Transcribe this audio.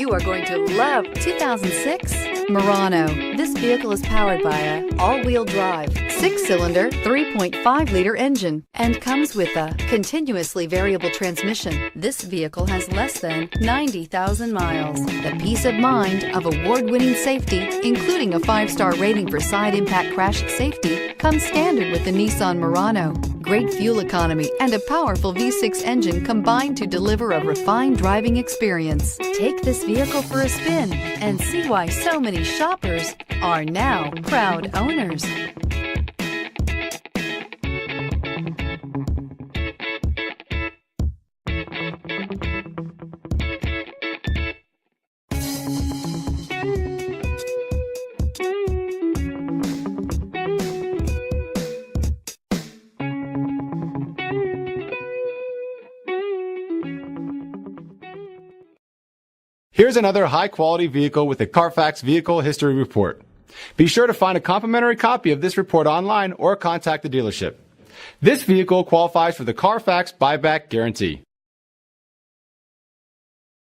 You are going to love 2006 Murano. This vehicle is powered by a all-wheel drive, 6-cylinder, 3.5-liter engine, and comes with a continuously variable transmission. This vehicle has less than 90,000 miles. The peace of mind of award-winning safety, including a 5-star rating for side impact crash safety, comes standard with the Nissan Murano. Great fuel economy and a powerful V6 engine combine to deliver a refined driving experience. Take this vehicle for a spin and see why so many shoppers are now proud owners. Here's another high-quality vehicle with a Carfax Vehicle History Report. Be sure to find a complimentary copy of this report online or contact the dealership. This vehicle qualifies for the Carfax Buyback Guarantee.